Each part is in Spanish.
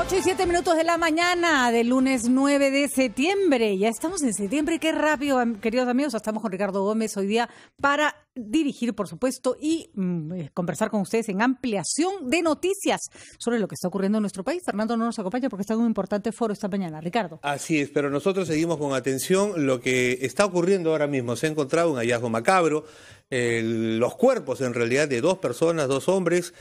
8:07 de la mañana del lunes 9 de septiembre. Ya estamos en septiembre, qué rápido, queridos amigos. Estamos con Ricardo Gómez hoy día para dirigir, por supuesto, y conversar con ustedes en ampliación de noticias sobre lo que está ocurriendo en nuestro país. Fernando no nos acompaña porque está en un importante foro esta mañana. Ricardo. Así es, pero nosotros seguimos con atención lo que está ocurriendo ahora mismo. Se ha encontrado un hallazgo macabro, los cuerpos en realidad de dos personas, dos hombres,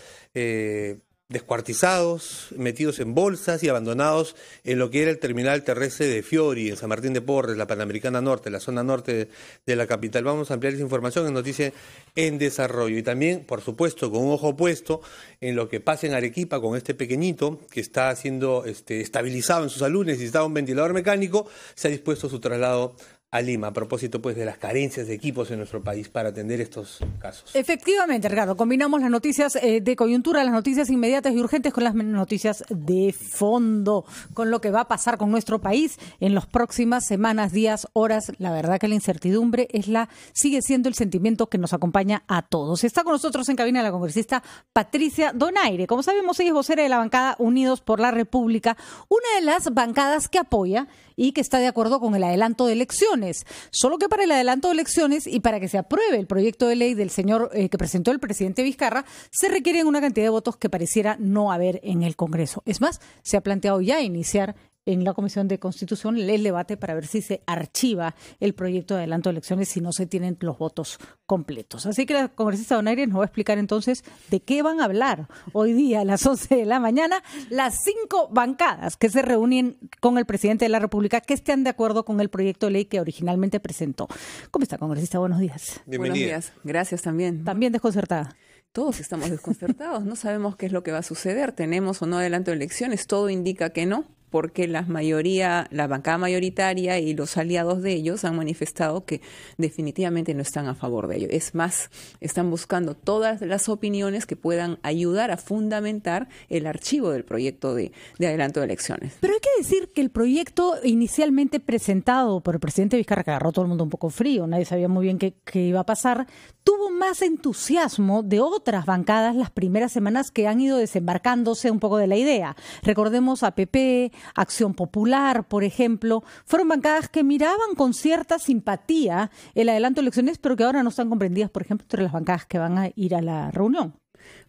descuartizados, metidos en bolsas y abandonados en lo que era el terminal terrestre de Fiori, en San Martín de Porres, la Panamericana Norte, la zona norte de la capital. Vamos a ampliar esa información en Noticia en Desarrollo. Y también, por supuesto, con un ojo puesto en lo que pasa en Arequipa con este pequeñito que está siendo estabilizado en su salud, necesitaba un ventilador mecánico, se ha dispuesto su traslado a Lima, a propósito pues de las carencias de equipos en nuestro país para atender estos casos. Efectivamente, Ricardo, combinamos las noticias de coyuntura, las noticias inmediatas y urgentes con las noticias de fondo, con lo que va a pasar con nuestro país en las próximas semanas, días, horas. La verdad que la incertidumbre sigue siendo el sentimiento que nos acompaña a todos. Está con nosotros en cabina la congresista Patricia Donaire. Como sabemos, ella es vocera de la bancada Unidos por la República, una de las bancadas que apoya y que está de acuerdo con el adelanto de elecciones. Solo que para el adelanto de elecciones y para que se apruebe el proyecto de ley del señor que presentó el presidente Vizcarra, se requieren una cantidad de votos que pareciera no haber en el Congreso. Es más, se ha planteado ya iniciar en la Comisión de Constitución el debate para ver si se archiva el proyecto de adelanto de elecciones si no se tienen los votos completos. Así que la congresista Donaire nos va a explicar entonces de qué van a hablar hoy día a las 11 de la mañana las 5 bancadas que se reúnen con el presidente de la República que estén de acuerdo con el proyecto de ley que originalmente presentó. ¿Cómo está, congresista? Buenos días. Bienvenida. Buenos días. Gracias también. También desconcertada. Todos estamos desconcertados. No sabemos qué es lo que va a suceder. ¿Tenemos o no adelanto de elecciones? Todo indica que no, porque la bancada mayoritaria y los aliados de ellos han manifestado que definitivamente no están a favor de ello. Es más, están buscando todas las opiniones que puedan ayudar a fundamentar el archivo del proyecto de adelanto de elecciones. Pero hay que decir que el proyecto inicialmente presentado por el presidente Vizcarra, que agarró todo el mundo un poco frío, nadie sabía muy bien qué iba a pasar, tuvo más entusiasmo de otras bancadas las primeras semanas que han ido desembarcándose un poco de la idea. Recordemos a PP, Acción Popular, por ejemplo, fueron bancadas que miraban con cierta simpatía el adelanto de elecciones, pero que ahora no están comprendidas, por ejemplo, entre las bancadas que van a ir a la reunión.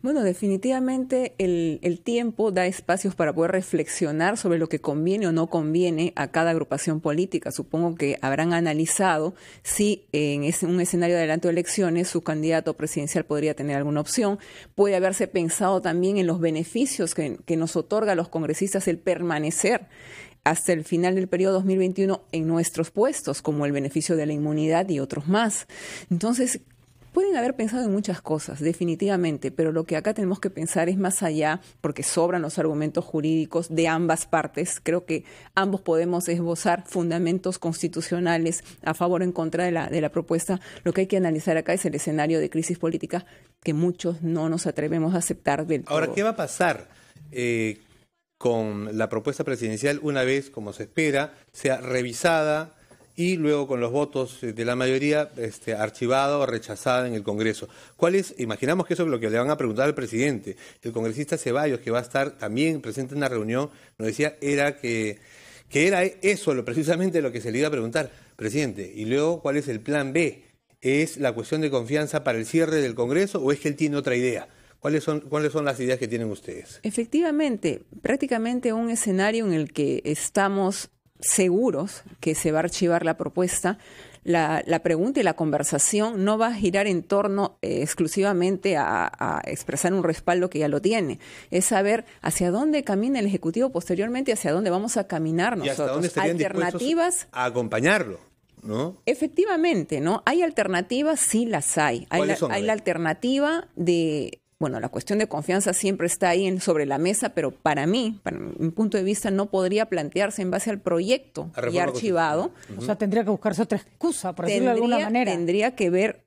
Bueno, definitivamente el tiempo da espacios para poder reflexionar sobre lo que conviene o no conviene a cada agrupación política. Supongo que habrán analizado si en un escenario de adelanto de elecciones su candidato presidencial podría tener alguna opción. Puede haberse pensado también en los beneficios que nos otorga a los congresistas el permanecer hasta el final del periodo 2021 en nuestros puestos, como el beneficio de la inmunidad y otros más. Entonces, pueden haber pensado en muchas cosas, definitivamente, pero lo que acá tenemos que pensar es más allá, porque sobran los argumentos jurídicos de ambas partes. Creo que ambos podemos esbozar fundamentos constitucionales a favor o en contra de la propuesta. Lo que hay que analizar acá es el escenario de crisis política que muchos no nos atrevemos a aceptar del todo. Ahora, ¿qué va a pasar con la propuesta presidencial una vez, como se espera, sea revisada y luego con los votos de la mayoría archivada o rechazada en el Congreso? Imaginamos que eso es lo que le van a preguntar al presidente. El congresista Ceballos, que va a estar también presente en una reunión, nos decía que era eso precisamente lo que se le iba a preguntar, presidente. Y luego, ¿cuál es el plan B? ¿Es la cuestión de confianza para el cierre del Congreso o es que él tiene otra idea? ¿Cuáles son las ideas que tienen ustedes? Efectivamente, prácticamente un escenario en el que estamos seguros que se va a archivar la propuesta. La pregunta y la conversación no va a girar en torno exclusivamente a expresar un respaldo que ya lo tiene. Es saber hacia dónde camina el Ejecutivo posteriormente, hacia dónde vamos a caminar nosotros. ¿Y hasta dónde estarían alternativas a acompañarlo? ¿No? Efectivamente, ¿no? ¿Hay alternativas? Sí las hay. Hay la alternativa de... Bueno, la cuestión de confianza siempre está ahí sobre la mesa, pero para mi punto de vista, no podría plantearse en base al proyecto ya archivado. O sea, tendría que buscarse otra excusa, por decirlo de alguna manera. Tendría que ver,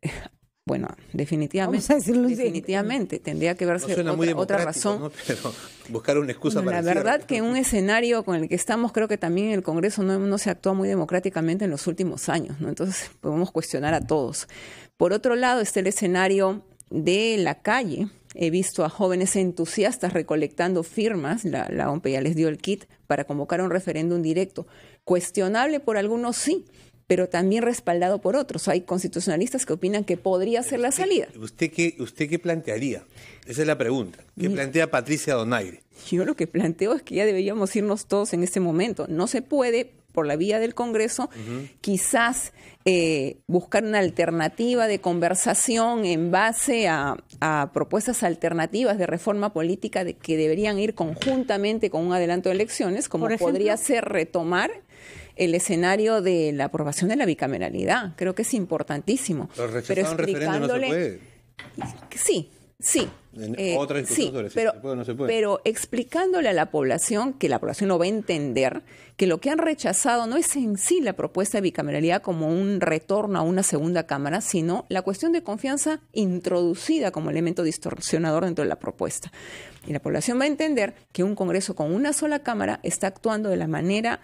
bueno, definitivamente tendría que verse otra razón. ¿No? Pero buscar una excusa para la verdad que en un escenario con el que estamos, creo que también en el Congreso no se actúa muy democráticamente en los últimos años, ¿no? Entonces podemos cuestionar a todos. Por otro lado está el escenario de la calle, He visto a jóvenes entusiastas recolectando firmas, la OMP ya les dio el kit para convocar un referéndum directo. Cuestionable por algunos, sí, pero también respaldado por otros. Hay constitucionalistas que opinan que podría ser la salida. ¿Usted qué plantearía? Esa es la pregunta. ¿Qué plantea Patricia Donaire? Yo lo que planteo es que ya deberíamos irnos todos en este momento. No se puede, por la vía del Congreso, quizás buscar una alternativa de conversación en base a propuestas alternativas de reforma política que deberían ir conjuntamente con un adelanto de elecciones, como podría ser retomar el escenario de la aprobación de la bicameralidad. Creo que es importantísimo. Pero un referéndum no se puede. Sí. Otra discusión sobre si se puede o no se puede. Pero explicándole a la población, que la población lo va a entender, que lo que han rechazado no es en sí la propuesta de bicameralidad como un retorno a una segunda cámara, sino la cuestión de confianza introducida como elemento distorsionador dentro de la propuesta. Y la población va a entender que un Congreso con una sola cámara está actuando de la manera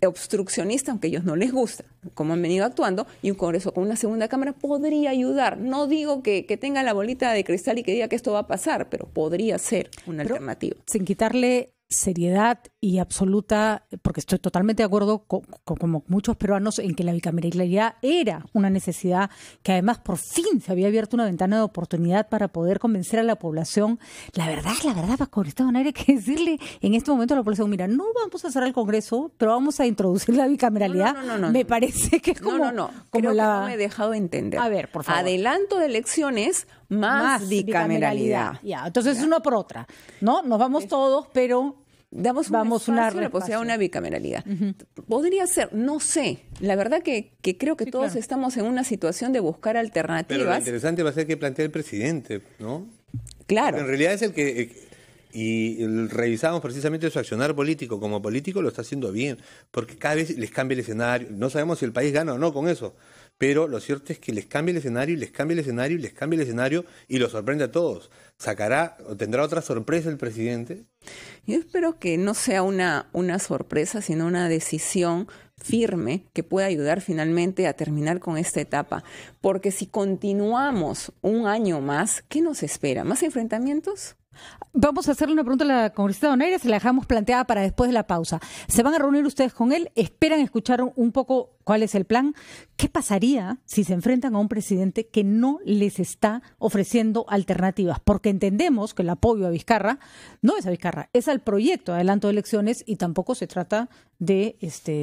obstruccionista, aunque a ellos no les gusta, como han venido actuando, y un Congreso con una segunda cámara podría ayudar. No digo que tenga la bolita de cristal y que diga que esto va a pasar, pero podría ser una alternativa. Sin quitarle seriedad y absoluta, porque estoy totalmente de acuerdo como muchos peruanos en que la bicameralidad era una necesidad, que además por fin se había abierto una ventana de oportunidad para poder convencer a la población. La verdad, Paco Donaire, hay que decirle en este momento a la población, mira, no vamos a hacer el Congreso, pero vamos a introducir la bicameralidad. Me parece que es como... Creo que no me he dejado entender. A ver, por favor. Adelanto de elecciones más bicameralidad. Ya, entonces es una por otra, ¿no? Nos vamos todos, pero... Vamos una posibilidad, una bicameralidad. Podría ser, no sé. La verdad que creo que todos estamos en una situación de buscar alternativas. Pero lo interesante va a ser que plantea el presidente, ¿no? Claro. Porque en realidad es el que... Y revisamos precisamente su accionar político. Como político lo está haciendo bien, porque cada vez les cambia el escenario. No sabemos si el país gana o no con eso, pero lo cierto es que les cambia el escenario, y les cambia el escenario, y les cambia el escenario, y los sorprende a todos. ¿Sacará o tendrá otra sorpresa el presidente? Yo espero que no sea una sorpresa, sino una decisión firme que pueda ayudar finalmente a terminar con esta etapa. Porque si continuamos un año más, ¿qué nos espera? ¿Más enfrentamientos? Vamos a hacerle una pregunta a la congresista Donaire, se la dejamos planteada para después de la pausa. ¿Se van a reunir ustedes con él? ¿Esperan escuchar un poco cuál es el plan? ¿Qué pasaría si se enfrentan a un presidente que no les está ofreciendo alternativas? Porque entendemos que el apoyo a Vizcarra no es a Vizcarra, es al proyecto de adelanto de elecciones, y tampoco se trata de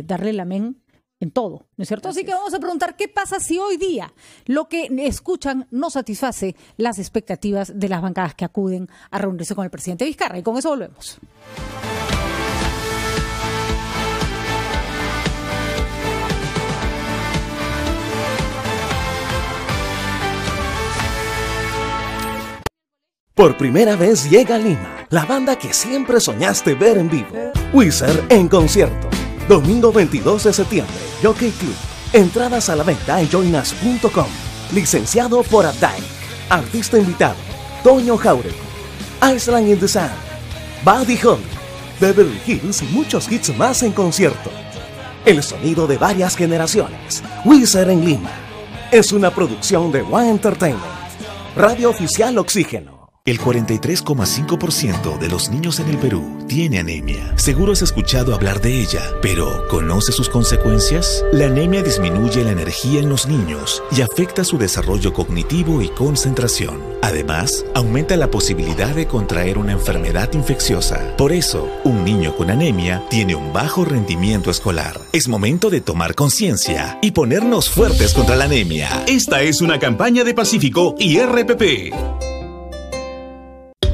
darle el amén en todo, ¿no es cierto? Así que vamos a preguntar qué pasa si hoy día lo que escuchan no satisface las expectativas de las bancadas que acuden a reunirse con el presidente Vizcarra. Y con eso volvemos. Por primera vez llega a Lima, la banda que siempre soñaste ver en vivo. Weezer en concierto. Domingo 22 de septiembre, Jockey Club. Entradas a la venta en joinas.com. Licenciado por Abdai. Artista invitado, Toño Jauregui. Island in the Sun. Buddy Holly. Beverly Hills y muchos hits más en concierto. El sonido de varias generaciones. Weezer en Lima. Es una producción de One Entertainment. Radio Oficial Oxígeno. El 43,5% de los niños en el Perú tiene anemia. Seguro has escuchado hablar de ella, pero ¿conoce sus consecuencias? La anemia disminuye la energía en los niños y afecta su desarrollo cognitivo y concentración. Además, aumenta la posibilidad de contraer una enfermedad infecciosa. Por eso, un niño con anemia tiene un bajo rendimiento escolar. Es momento de tomar conciencia y ponernos fuertes contra la anemia. Esta es una campaña de Pacífico y RPP.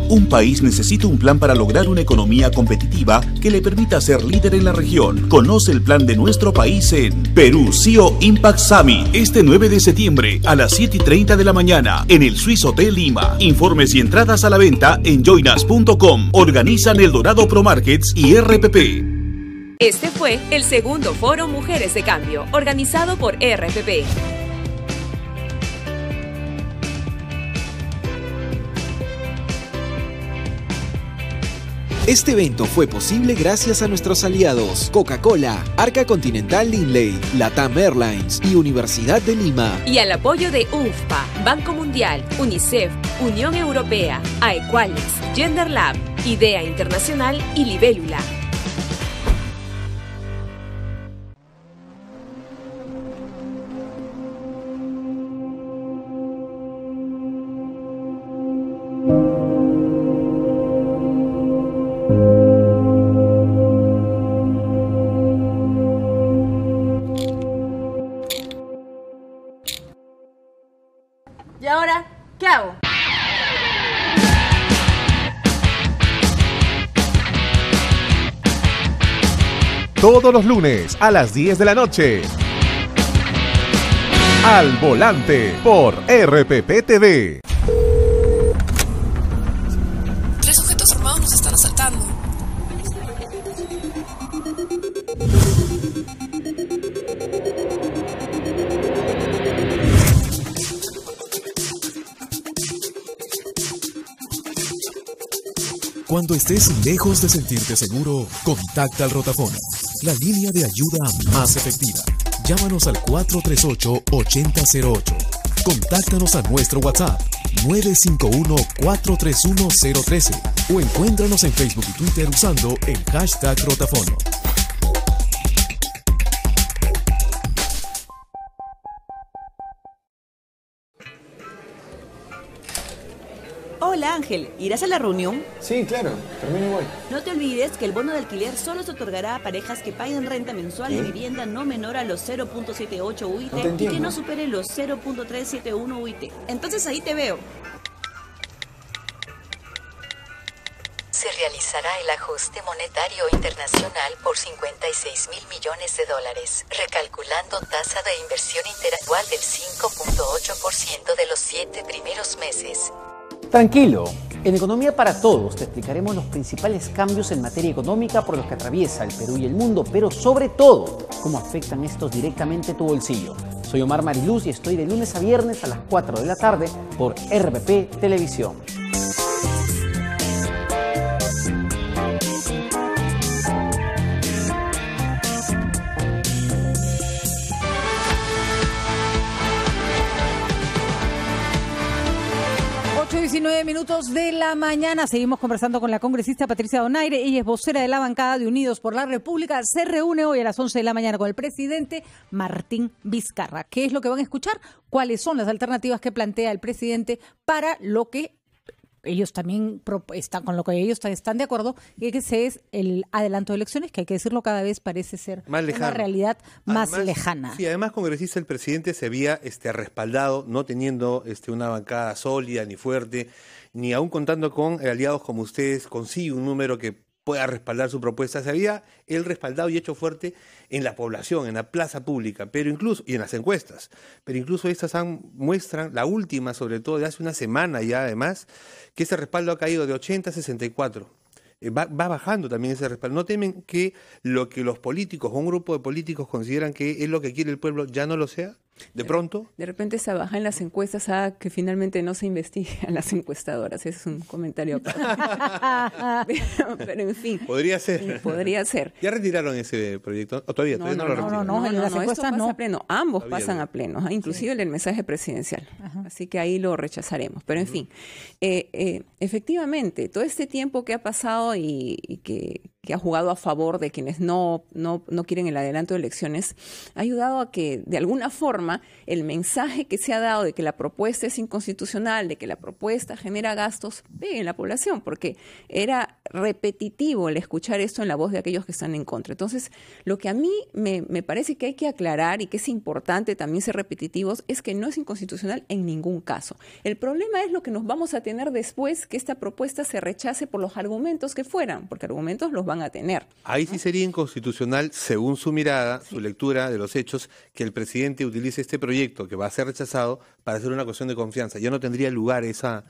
Un país necesita un plan para lograr una economía competitiva que le permita ser líder en la región. Conoce el plan de nuestro país en Perú CEO Impact Summit, este 9 de septiembre a las 7:30 de la mañana en el Swiss Hotel Lima. Informes y entradas a la venta en joinas.com. Organizan El Dorado Pro Markets y RPP. Este fue el segundo Foro Mujeres de Cambio, organizado por RPP. Este evento fue posible gracias a nuestros aliados Coca-Cola, Arca Continental Lindley, Latam Airlines y Universidad de Lima. Y al apoyo de UNFPA, Banco Mundial, UNICEF, Unión Europea, Aequalix, Gender Lab, Idea Internacional y Libélula. ¿Y ahora qué hago? Todos los lunes a las 10 de la noche. Al Volante por RPP TV. 3 sujetos armados nos están asaltando. Cuando estés lejos de sentirte seguro, contacta al Rotafono, la línea de ayuda más efectiva. Llámanos al 438-8008. Contáctanos a nuestro WhatsApp 951-431-013 o encuéntranos en Facebook y Twitter usando el hashtag Rotafono. Hola Ángel, ¿irás a la reunión? Sí, claro, termino y voy. No te olvides que el bono de alquiler solo se otorgará a parejas que paguen renta mensual de vivienda no menor a los 0.78 UIT y que no supere los 0.371 UIT. Entonces ahí te veo. Se realizará el ajuste monetario internacional por 56.000 millones de dólares, recalculando tasa de inversión interanual del 5.8% de los 7 primeros meses. Tranquilo, en Economía para Todos te explicaremos los principales cambios en materia económica por los que atraviesa el Perú y el mundo, pero sobre todo, cómo afectan estos directamente tu bolsillo. Soy Omar Mariluz y estoy de lunes a viernes a las 4 de la tarde por RPP Televisión. Minutos de la mañana. Seguimos conversando con la congresista Patricia Donaire. Ella es vocera de la bancada de Unidos por la República. Se reúne hoy a las 11 de la mañana con el presidente Martín Vizcarra. ¿Qué es lo que van a escuchar? ¿Cuáles son las alternativas que plantea el presidente para lo que ellos también están, con lo que ellos están de acuerdo, que ese es el adelanto de elecciones, que hay que decirlo, cada vez parece ser una realidad más lejana? Sí, además, congresista, el presidente se había respaldado, no teniendo una bancada sólida ni fuerte, ni aún contando con aliados como ustedes, consigue un número que pueda respaldar su propuesta. Se había él respaldado y hecho fuerte en la población, en la plaza pública, pero incluso, y en las encuestas, pero incluso estas muestran, la última sobre todo de hace una semana ya además, que ese respaldo ha caído de 80 a 64. Va bajando también ese respaldo. ¿No temen que lo que los políticos o un grupo de políticos consideran que es lo que quiere el pueblo ya no lo sea? ¿De pronto? De repente esa baja en las encuestas a que finalmente no se investigue a las encuestadoras. Ese es un comentario aparte. pero en fin. Podría ser. Podría ser. ¿Ya retiraron ese proyecto? ¿O todavía? No, ¿Todavía no lo retiraron? No, en las encuestas esto pasa a pleno. Ambos todavía pasan a pleno, inclusive el del mensaje presidencial. Así que ahí lo rechazaremos. Pero en fin, efectivamente, todo este tiempo que ha pasado y que ha jugado a favor de quienes no quieren el adelanto de elecciones, ha ayudado a que de alguna forma el mensaje que se ha dado de que la propuesta es inconstitucional, de que la propuesta genera gastos, pegue en la población, porque era repetitivo el escuchar esto en la voz de aquellos que están en contra. Entonces, lo que a mí me parece que hay que aclarar y que es importante también ser repetitivos es que no es inconstitucional en ningún caso. El problema es lo que nos vamos a tener después que esta propuesta se rechace por los argumentos que fueran, porque argumentos los van a tener. Ahí sí sería inconstitucional, según su mirada, su lectura de los hechos, que el presidente utilice este proyecto que va a ser rechazado para hacer una cuestión de confianza. Ya no tendría lugar esa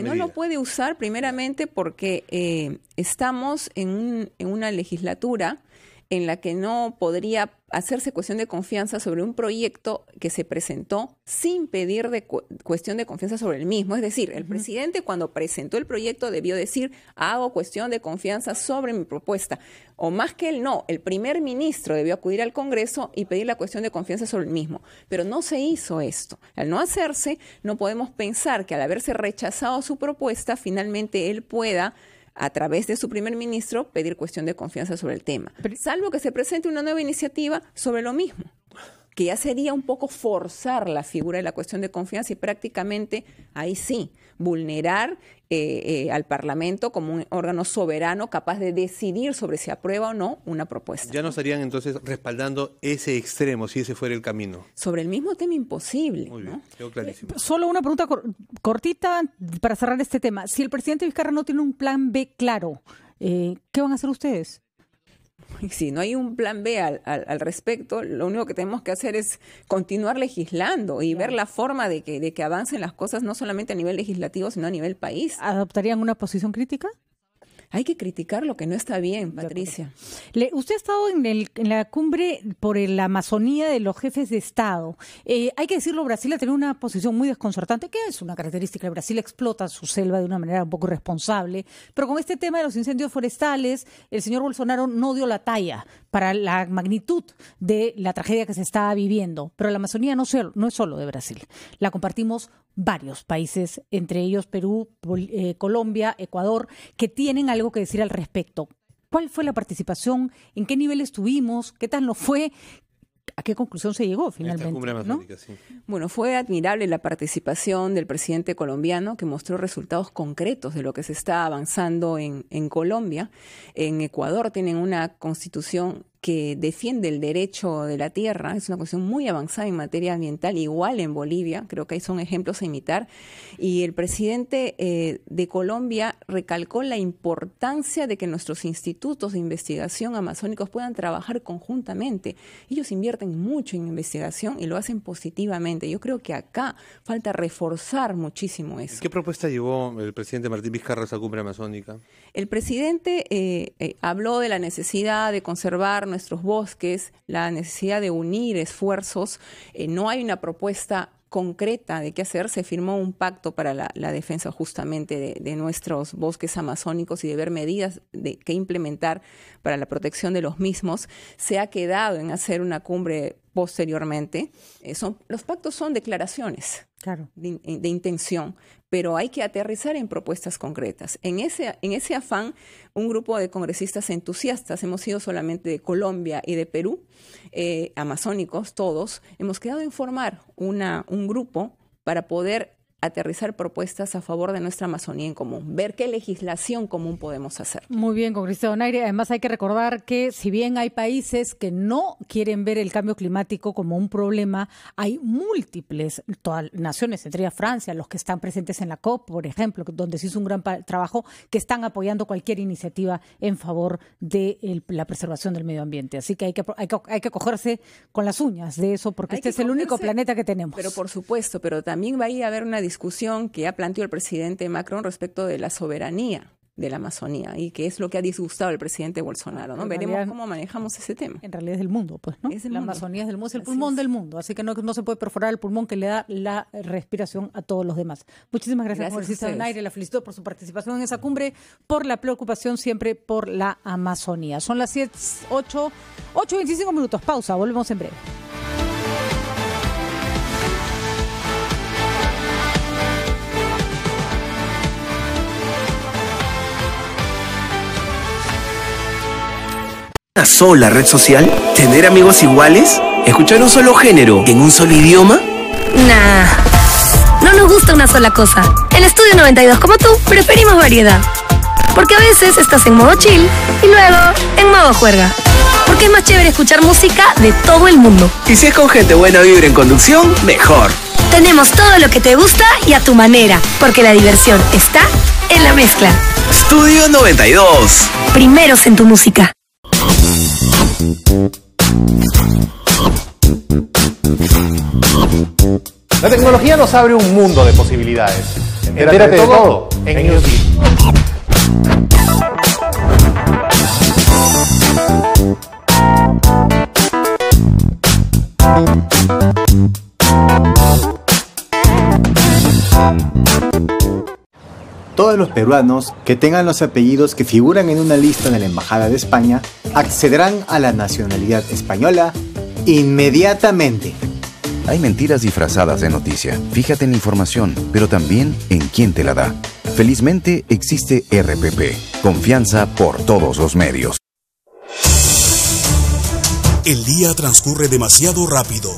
no lo puede usar primeramente porque estamos en una legislatura en la que no podría hacerse cuestión de confianza sobre un proyecto que se presentó sin pedir cuestión de confianza sobre el mismo. Es decir, el presidente cuando presentó el proyecto debió decir, hago cuestión de confianza sobre mi propuesta. O más que él, no, el primer ministro debió acudir al Congreso y pedir la cuestión de confianza sobre el mismo. Pero no se hizo esto. Al no hacerse, no podemos pensar que al haberse rechazado su propuesta, finalmente él pueda, a través de su primer ministro, pedir cuestión de confianza sobre el tema. Salvo que se presente una nueva iniciativa sobre lo mismo, que ya sería un poco forzar la figura de la cuestión de confianza y prácticamente, ahí sí, vulnerar al Parlamento como un órgano soberano capaz de decidir sobre si aprueba o no una propuesta. Ya no estarían entonces respaldando ese extremo, si ese fuera el camino. Sobre el mismo tema imposible. Muy bien, quedó clarísimo. Solo una pregunta cortita para cerrar este tema. Si el presidente Vizcarra no tiene un plan B claro, ¿qué van a hacer ustedes? Si no hay un plan B al respecto, lo único que tenemos que hacer es continuar legislando y ver la forma de que avancen las cosas, no solamente a nivel legislativo, sino a nivel país. ¿Adoptarían una posición crítica? Hay que criticar lo que no está bien, Patricia. Usted ha estado en la cumbre por la Amazonía de los jefes de Estado. Hay que decirlo, Brasil ha tenido una posición muy desconcertante, que es una característica de Brasil, explota su selva de una manera un poco irresponsable, pero con este tema de los incendios forestales, el señor Bolsonaro no dio la talla para la magnitud de la tragedia que se está viviendo. Pero la Amazonía no es solo de Brasil, la compartimos varios países, entre ellos Perú, Colombia, Ecuador, que tienen algo que decir al respecto. ¿Cuál fue la participación? ¿En qué nivel estuvimos? ¿Qué tal nos fue? ¿A qué conclusión se llegó finalmente? Esta cumbre amazónica, sí. Bueno, fue admirable la participación del presidente colombiano, que mostró resultados concretos de lo que se está avanzando en Colombia. En Ecuador tienen una constitución que defiende el derecho de la tierra, es una cuestión muy avanzada en materia ambiental, igual en Bolivia, creo que ahí son ejemplos a imitar, y el presidente de Colombia recalcó la importancia de que nuestros institutos de investigación amazónicos puedan trabajar conjuntamente. Ellos invierten mucho en investigación y lo hacen positivamente. Yo creo que acá falta reforzar muchísimo eso. ¿Qué propuesta llevó el presidente Martín Vizcarra a esa cumbre amazónica? El presidente habló de la necesidad de conservar nuestros bosques, la necesidad de unir esfuerzos. No hay una propuesta concreta de qué hacer. Se firmó un pacto para la defensa justamente de nuestros bosques amazónicos y de ver medidas que implementar para la protección de los mismos. Se ha quedado en hacer una cumbre posteriormente. Los pactos son declaraciones, claro, de intención, pero hay que aterrizar en propuestas concretas. En ese afán, un grupo de congresistas entusiastas, hemos sido solamente de Colombia y de Perú, amazónicos todos, hemos quedado en formar un grupo para poder aterrizar propuestas a favor de nuestra Amazonía en común, ver qué legislación común podemos hacer. Muy bien, congresista Donaire. Además hay que recordar que si bien hay países que no quieren ver el cambio climático como un problema, hay múltiples naciones, entre ellas Francia, los que están presentes en la COP, por ejemplo, donde se hizo un gran trabajo, que están apoyando cualquier iniciativa en favor de la preservación del medio ambiente. Así que hay que cogerse con las uñas de eso, porque este es el único planeta que tenemos. Pero por supuesto, pero también va a haber una discusión que ya planteó el presidente Macron respecto de la soberanía de la Amazonía, y que es lo que ha disgustado al presidente Bolsonaro, ¿no? Veremos cómo manejamos ese tema. En realidad es del mundo, pues, ¿no? La Amazonía es del mundo, es el pulmón del mundo, así que no se puede perforar el pulmón que le da la respiración a todos los demás. Muchísimas gracias, congresista Donaire. La felicito por su participación en esa cumbre, por la preocupación siempre por la Amazonía. Son las 8:25 minutos. Pausa, volvemos en breve. ¿Una sola red social? ¿Tener amigos iguales? ¿Escuchar un solo género en un solo idioma? Nah, no nos gusta una sola cosa. En Estudio 92, como tú, preferimos variedad. Porque a veces estás en modo chill y luego en modo juerga. Porque es más chévere escuchar música de todo el mundo. Y si es con gente buena vibra en conducción, mejor. Tenemos todo lo que te gusta y a tu manera, porque la diversión está en la mezcla. Estudio 92. Primeros en tu música. La tecnología nos abre un mundo de posibilidades. Entérate de todo en Newsbeat. peruanos que tengan los apellidos que figuran en una lista de la Embajada de España accederán a la nacionalidad española inmediatamente. Hay mentiras disfrazadas de noticia. Fíjate en la información, pero también en quién te la da. Felizmente existe RPP. Confianza por todos los medios. El día transcurre demasiado rápido.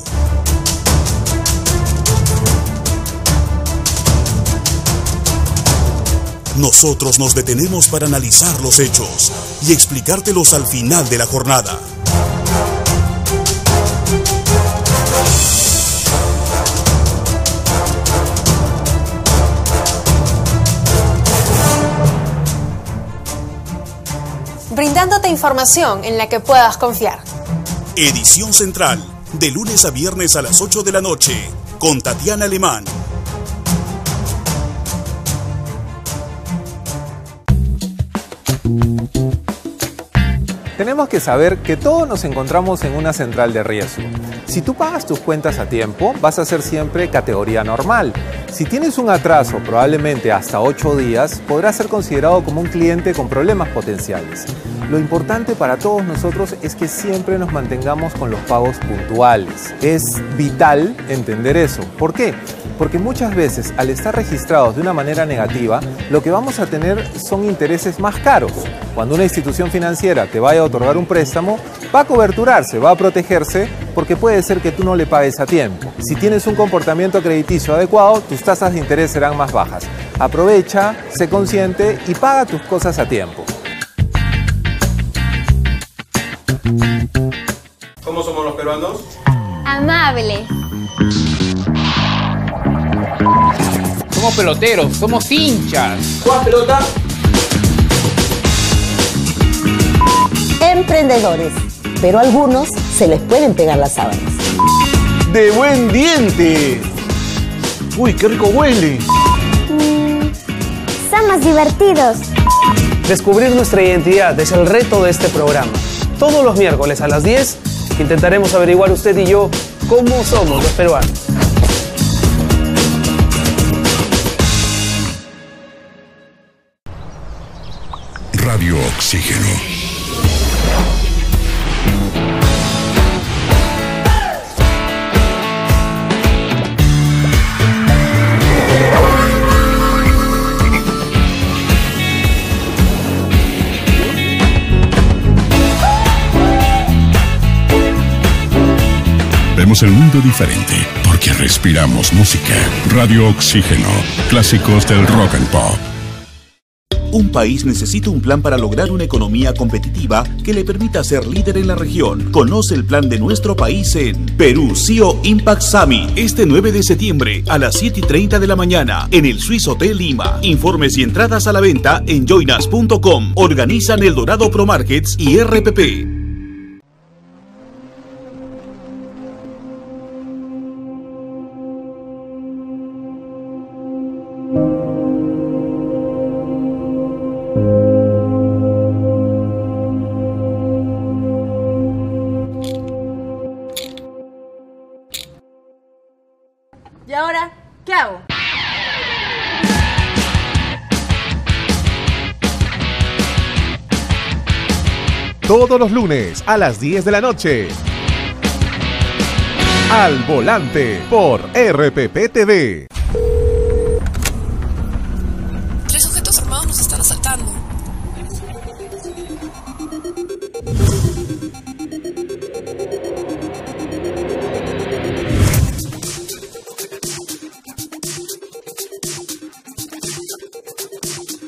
Nosotros nos detenemos para analizar los hechos y explicártelos al final de la jornada. Brindándote información en la que puedas confiar. Edición Central, de lunes a viernes a las 8 de la noche, con Tatiana Alemán. Tenemos que saber que todos nos encontramos en una central de riesgo. Si tú pagas tus cuentas a tiempo, vas a ser siempre categoría normal. Si tienes un atraso, probablemente hasta 8 días, podrás ser considerado como un cliente con problemas potenciales. Lo importante para todos nosotros es que siempre nos mantengamos con los pagos puntuales. Es vital entender eso. ¿Por qué? Porque muchas veces, al estar registrados de una manera negativa, lo que vamos a tener son intereses más caros. Cuando una institución financiera te vaya a otorgar un préstamo, va a coberturarse, va a protegerse, porque puede ser que tú no le pagues a tiempo. Si tienes un comportamiento crediticio adecuado, tus tasas de interés serán más bajas. Aprovecha, sé consciente y paga tus cosas a tiempo. ¿Cómo somos los peruanos? Amables. Somos peloteros, somos hinchas. ¿Juegas pelota? Emprendedores, pero a algunos se les pueden pegar las sábanas. ¡De buen diente! ¡Uy, qué rico huele! Somos divertidos. Descubrir nuestra identidad es el reto de este programa. Todos los miércoles a las 10 intentaremos averiguar usted y yo cómo somos los peruanos. Radio Oxígeno. Vemos el mundo diferente porque respiramos música. Radio Oxígeno. Clásicos del rock and pop. Un país necesita un plan para lograr una economía competitiva que le permita ser líder en la región. Conoce el plan de nuestro país en Perú CEO Impact Summit, este 9 de septiembre a las 7:30 de la mañana en el Swiss Hotel Lima. Informes y entradas a la venta en joinas.com. Organizan El Dorado Pro Markets y RPP. ¿Y ahora qué hago? Todos los lunes a las 10 de la noche. Al Volante por RPP TV. 3 sujetos armados nos están asaltando.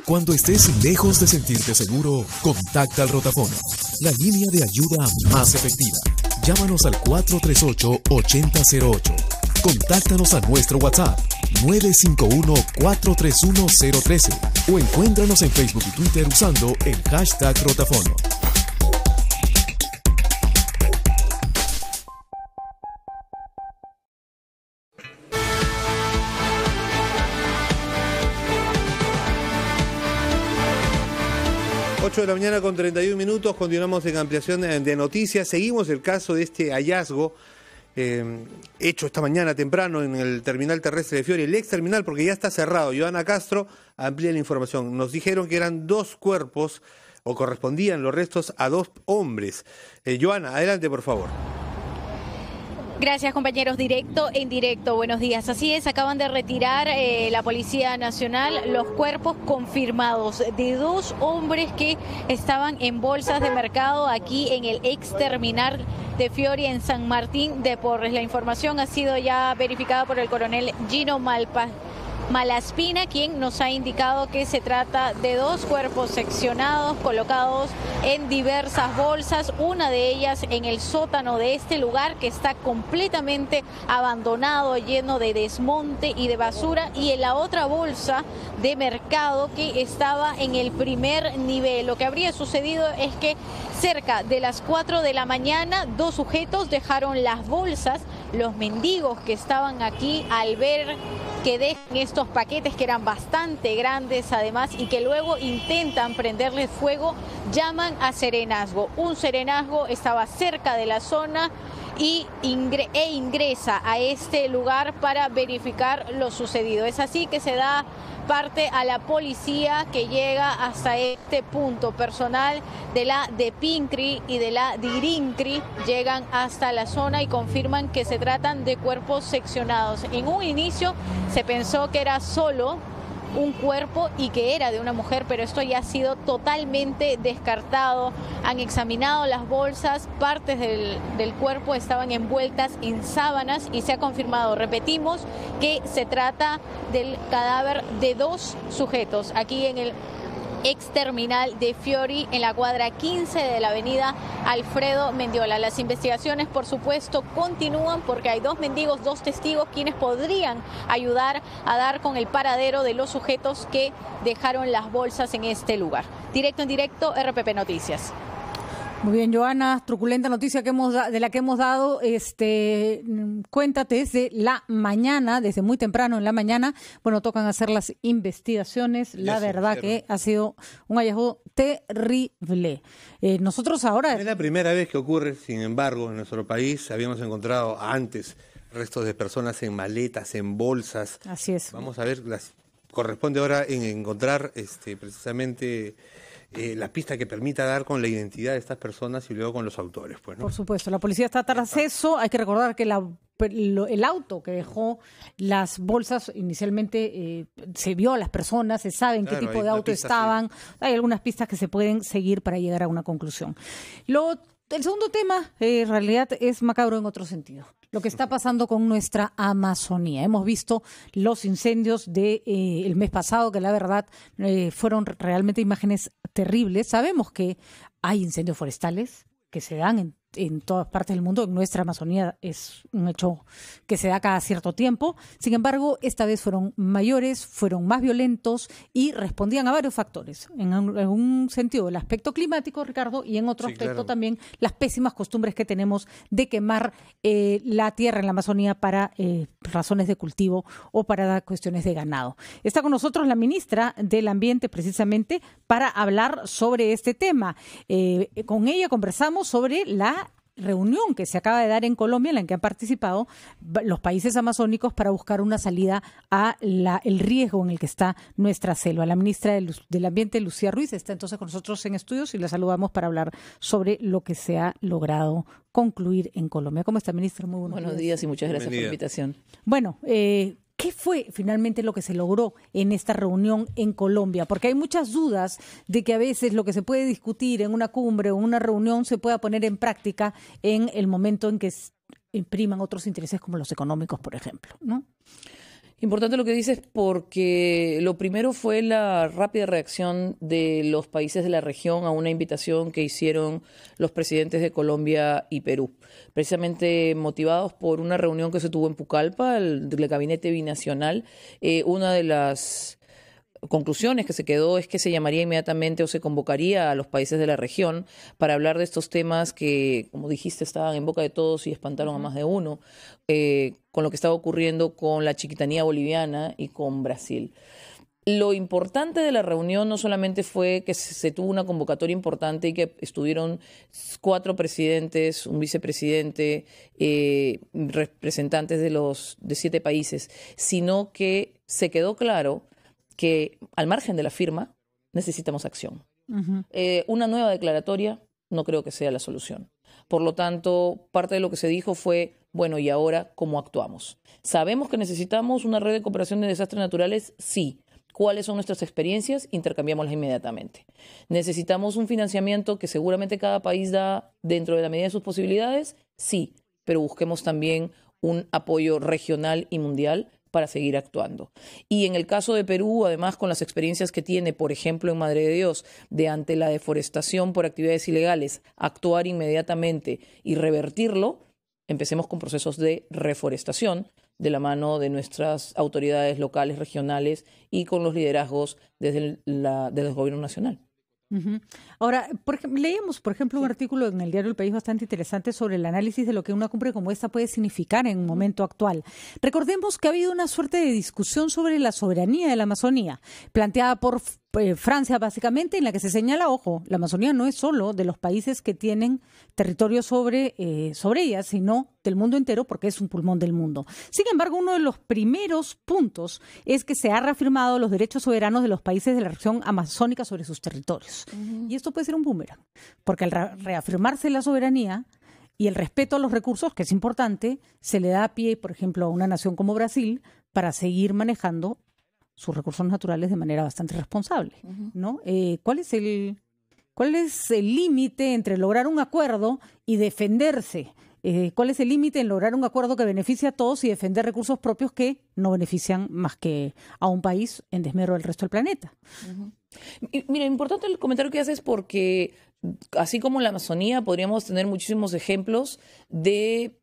Cuando estés lejos de sentirte seguro, contacta al Rotafono, la línea de ayuda más efectiva. Llámanos al 438-8008. Contáctanos a nuestro WhatsApp 951-431-013 o encuéntranos en Facebook y Twitter usando el hashtag Rotafono. De la mañana con 31 minutos, continuamos en ampliación de noticias. Seguimos el caso de este hallazgo hecho esta mañana temprano en el terminal terrestre de Fiori, el ex terminal, porque ya está cerrado. Joana Castro amplía la información. Nos dijeron que eran 2 cuerpos, o correspondían los restos a 2 hombres. Joana, adelante, por favor. Gracias, compañeros. Directo en directo. Buenos días. Así es, acaban de retirar la Policía Nacional los cuerpos confirmados de 2 hombres que estaban en bolsas de mercado aquí en el ex terminal de Fiori en San Martín de Porres. La información ha sido ya verificada por el coronel Gino Malaspina, quien nos ha indicado que se trata de 2 cuerpos seccionados, colocados en diversas bolsas, una de ellas en el sótano de este lugar que está completamente abandonado, lleno de desmonte y de basura, y en la otra bolsa de mercado que estaba en el primer nivel. Lo que habría sucedido es que cerca de las 4 de la mañana 2 sujetos dejaron las bolsas. Los mendigos que estaban aquí, al ver que dejan estos paquetes que eran bastante grandes además y que luego intentan prenderles fuego, llaman a serenazgo. Un serenazgo estaba cerca de la zona e ingresa a este lugar para verificar lo sucedido. Es así que se da parte a la policía, que llega hasta este punto. Personal de la DEPINCRI y de la DIRINCRI llegan hasta la zona y confirman que se tratan de cuerpos seccionados. En un inicio se pensó que era solo un cuerpo y que era de una mujer, pero esto ya ha sido totalmente descartado. Han examinado las bolsas, partes del cuerpo estaban envueltas en sábanas y se ha confirmado, repetimos, que se trata del cadáver de 2 sujetos aquí en el ex terminal de Fiori, en la cuadra 15 de la avenida Alfredo Mendiola. Las investigaciones, por supuesto, continúan porque hay 2 mendigos, 2 testigos, quienes podrían ayudar a dar con el paradero de los sujetos que dejaron las bolsas en este lugar. Directo en directo, RPP Noticias. Muy bien, Joana, truculenta noticia de la que hemos dado cuenta desde la mañana, desde muy temprano en la mañana. Bueno, tocan hacer las investigaciones. La verdad que ha sido un hallazgo terrible. Nosotros ahora... Es la primera vez que ocurre, sin embargo, en nuestro país. Habíamos encontrado antes restos de personas en maletas, en bolsas. Así es. Vamos a ver, corresponde ahora en encontrar precisamente... la pista que permita dar con la identidad de estas personas y luego con los autores. Pues, ¿no? Por supuesto, la policía está tras eso. Hay que recordar que el auto que dejó las bolsas inicialmente se vio a las personas, se sabe en qué tipo de auto estaban. Sí. Hay algunas pistas que se pueden seguir para llegar a una conclusión. El segundo tema, en realidad, es macabro en otro sentido. Lo que está pasando con nuestra Amazonía. Hemos visto los incendios del mes pasado, que la verdad fueron realmente imágenes terribles. Sabemos que hay incendios forestales que se dan en todas partes del mundo. En nuestra Amazonía es un hecho que se da cada cierto tiempo. Sin embargo, esta vez fueron mayores, fueron más violentos y respondían a varios factores. En un sentido, el aspecto climático, Ricardo, y en otro aspecto también las pésimas costumbres que tenemos de quemar la tierra en la Amazonía para razones de cultivo o para cuestiones de ganado. Está con nosotros la ministra del Ambiente precisamente para hablar sobre este tema. Con ella conversamos sobre la reunión que se acaba de dar en Colombia, en la que han participado los países amazónicos para buscar una salida a el riesgo en el que está nuestra selva. La ministra del Ambiente, Lucía Ruiz, está entonces con nosotros en estudios y la saludamos para hablar sobre lo que se ha logrado concluir en Colombia. ¿Cómo está, ministra? Muy buenos días y muchas gracias por la invitación. Bueno, ¿qué fue finalmente lo que se logró en esta reunión en Colombia? Porque hay muchas dudas de que a veces lo que se puede discutir en una cumbre o en una reunión se pueda poner en práctica en el momento en que impriman otros intereses como los económicos, por ejemplo, ¿no? Importante lo que dices porque lo primero fue la rápida reacción de los países de la región a una invitación que hicieron los presidentes de Colombia y Perú, precisamente motivados por una reunión que se tuvo en Pucallpa, del gabinete binacional. Una de las conclusiones que se quedó es que se llamaría inmediatamente o se convocaría a los países de la región para hablar de estos temas que, como dijiste, estaban en boca de todos y espantaron a más de uno, con lo que estaba ocurriendo con la chiquitanía boliviana y con Brasil. Lo importante de la reunión no solamente fue que se tuvo una convocatoria importante y que estuvieron 4 presidentes, un vicepresidente, representantes de 7 países, sino que se quedó claro que al margen de la firma necesitamos acción. Una nueva declaratoria no creo que sea la solución. Por lo tanto, parte de lo que se dijo fue, bueno, ¿y ahora cómo actuamos? ¿Sabemos que necesitamos una red de cooperación de desastres naturales? Sí. ¿Cuáles son nuestras experiencias? Intercambiámoslas inmediatamente. ¿Necesitamos un financiamiento que seguramente cada país da dentro de la medida de sus posibilidades? Sí, pero busquemos también un apoyo regional y mundial para seguir actuando. Y en el caso de Perú, además con las experiencias que tiene, por ejemplo, en Madre de Dios, de ante la deforestación por actividades ilegales, actuar inmediatamente y revertirlo, empecemos con procesos de reforestación de la mano de nuestras autoridades locales, regionales y con los liderazgos desde el gobierno nacional. Ahora, leíamos, por ejemplo, un artículo en el diario El País bastante interesante sobre el análisis de lo que una cumbre como esta puede significar en un momento actual. Recordemos que ha habido una suerte de discusión sobre la soberanía de la Amazonía, planteada por Francia básicamente, en la que se señala, ojo, la Amazonía no es solo de los países que tienen territorio sobre ella, sino del mundo entero, porque es un pulmón del mundo. Sin embargo, uno de los primeros puntos es que se ha reafirmado los derechos soberanos de los países de la región amazónica sobre sus territorios. Y esto puede ser un boomerang, porque al reafirmarse la soberanía y el respeto a los recursos, que es importante, se le da pie, por ejemplo, a una nación como Brasil para seguir manejando sus recursos naturales de manera bastante responsable, ¿no? ¿Cuál es el límite entre lograr un acuerdo y defenderse? ¿Cuál es el límite en lograr un acuerdo que beneficie a todos y defender recursos propios que no benefician más que a un país en desmedro del resto del planeta? Mira, importante el comentario que haces porque así como en la Amazonía podríamos tener muchísimos ejemplos de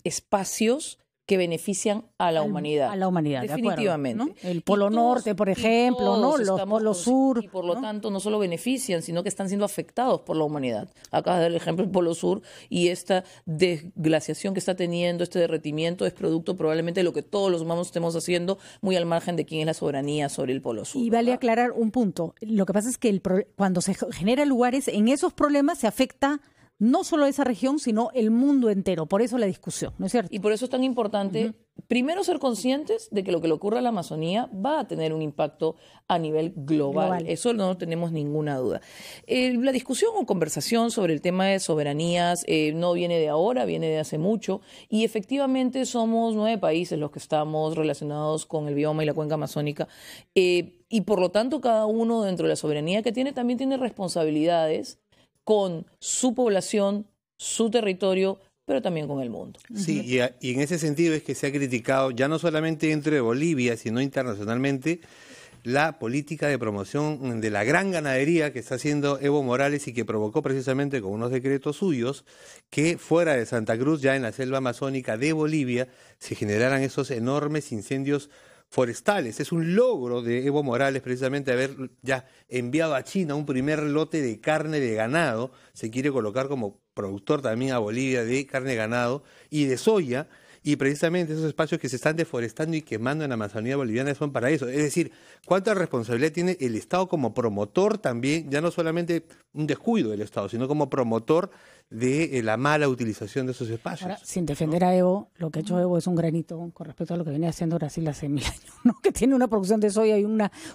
espacios que benefician a la humanidad. A la humanidad, definitivamente. De acuerdo, ¿no? El Polo Norte, por ejemplo, ¿no? Los Polos Sur. Y por lo tanto no solo benefician, sino que están siendo afectados por la humanidad. Acabas de dar el ejemplo del Polo Sur y esta desglaciación que está teniendo, este derretimiento, es producto probablemente de lo que todos los humanos estemos haciendo, muy al margen de quién es la soberanía sobre el Polo Sur. Y vale aclarar un punto. Lo que pasa es que cuando se generan lugares, en esos problemas se afecta no solo esa región, sino el mundo entero. Por eso la discusión, ¿no es cierto? Y por eso es tan importante, primero, ser conscientes de que lo que le ocurre a la Amazonía va a tener un impacto a nivel global. Eso no tenemos ninguna duda. La discusión o conversación sobre el tema de soberanías no viene de ahora, viene de hace mucho. Y efectivamente somos 9 países los que estamos relacionados con el bioma y la cuenca amazónica. Y por lo tanto, cada uno dentro de la soberanía que tiene también tiene responsabilidades con su población, su territorio, pero también con el mundo. Sí, y en ese sentido es que se ha criticado, ya no solamente dentro de Bolivia, sino internacionalmente, la política de promoción de la gran ganadería que está haciendo Evo Morales y que provocó precisamente con unos decretos suyos que fuera de Santa Cruz, ya en la selva amazónica de Bolivia, se generaran esos enormes incendios forestales. Es un logro de Evo Morales precisamente haber ya enviado a China un primer lote de carne de ganado. Se quiere colocar como productor también a Bolivia de carne de ganado y de soya, y precisamente esos espacios que se están deforestando y quemando en la Amazonía boliviana son para eso. Es decir, ¿cuánta responsabilidad tiene el Estado como promotor también, ya no solamente un descuido del Estado, sino como promotor de la mala utilización de esos espacios? Ahora, sin defender a Evo, lo que ha hecho Evo es un granito con respecto a lo que venía haciendo Brasil hace 1000 años, ¿no? Que tiene una producción de soya y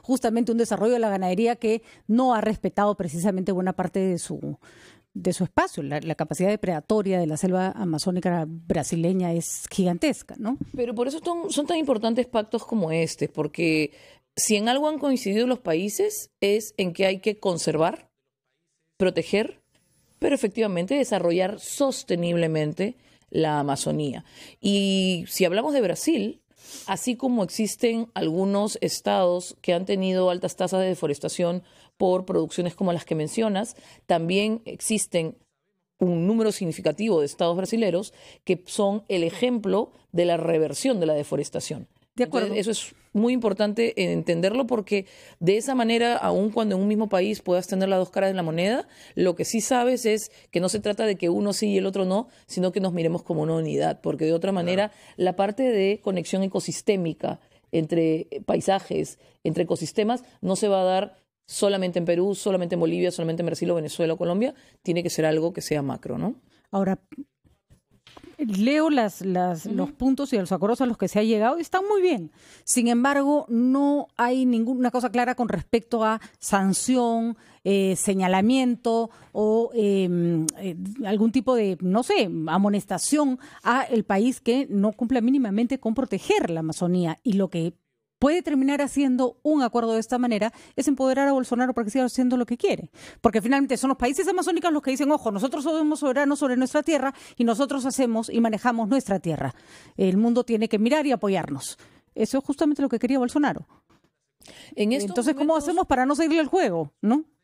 justamente un desarrollo de la ganadería que no ha respetado precisamente buena parte de su espacio. La capacidad depredatoria de la selva amazónica brasileña es gigantesca, ¿no? Pero por eso son tan importantes pactos como este, porque si en algo han coincidido los países es en que hay que conservar, proteger, pero efectivamente desarrollar sosteniblemente la Amazonía. Y si hablamos de Brasil, así como existen algunos estados que han tenido altas tasas de deforestación por producciones como las que mencionas, también existen un número significativo de estados brasileños que son el ejemplo de la reversión de la deforestación. De acuerdo. Entonces, eso es muy importante entenderlo porque de esa manera, aun cuando en un mismo país puedas tener las dos caras de la moneda, lo que sí sabes es que no se trata de que uno sí y el otro no, sino que nos miremos como una unidad, porque de otra manera la parte de conexión ecosistémica entre paisajes, entre ecosistemas, no se va a dar solamente en Perú, solamente en Bolivia, solamente en Brasil o Venezuela o Colombia. Tiene que ser algo que sea macro, ¿no? Ahora, leo los puntos y los acuerdos a los que se ha llegado y están muy bien. Sin embargo, no hay ninguna cosa clara con respecto a sanción, señalamiento o algún tipo de, no sé, amonestación a el país que no cumpla mínimamente con proteger la Amazonía. Y lo que puede terminar haciendo un acuerdo de esta manera es empoderar a Bolsonaro para que siga haciendo lo que quiere. Porque finalmente son los países amazónicos los que dicen, ojo, nosotros somos soberanos sobre nuestra tierra y nosotros hacemos y manejamos nuestra tierra. El mundo tiene que mirar y apoyarnos. Eso es justamente lo que quería Bolsonaro. Entonces, ¿cómo hacemos para no seguirle el juego?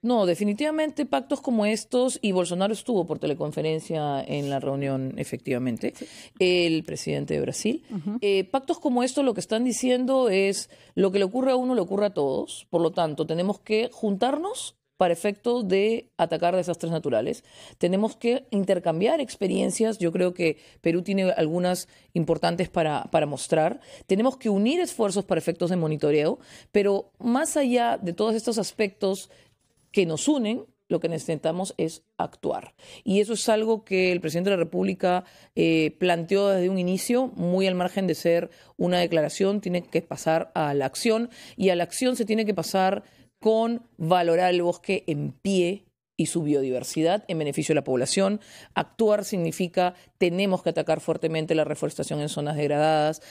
No, definitivamente pactos como estos, y Bolsonaro estuvo por teleconferencia en la reunión, efectivamente, sí. El presidente de Brasil. Pactos como estos lo que están diciendo es lo que le ocurre a uno le ocurre a todos, por lo tanto tenemos que juntarnos para efectos de atacar desastres naturales. Tenemos que intercambiar experiencias. Yo creo que Perú tiene algunas importantes para mostrar. Tenemos que unir esfuerzos para efectos de monitoreo, pero más allá de todos estos aspectos que nos unen, lo que necesitamos es actuar. Y eso es algo que el presidente de la República planteó desde un inicio, muy al margen de ser una declaración, tiene que pasar a la acción, y a la acción se tiene que pasar con valorar el bosque en pie y su biodiversidad en beneficio de la población. Actuar significa tenemos que atacar fuertemente la reforestación en zonas degradadas.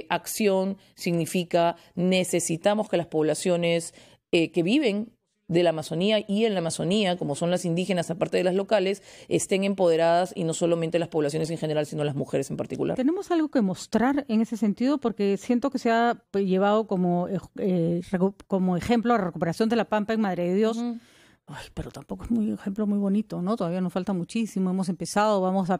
Acción significa necesitamos que las poblaciones que viven de la Amazonía y en la Amazonía, como son las indígenas, aparte de las locales, estén empoderadas, y no solamente las poblaciones en general, sino las mujeres en particular. ¿Tenemos algo que mostrar en ese sentido? Porque siento que se ha llevado como ejemplo la recuperación de la Pampa en Madre de Dios. Ay, pero tampoco es un ejemplo muy bonito, ¿no? Todavía nos falta muchísimo. Hemos empezado, vamos a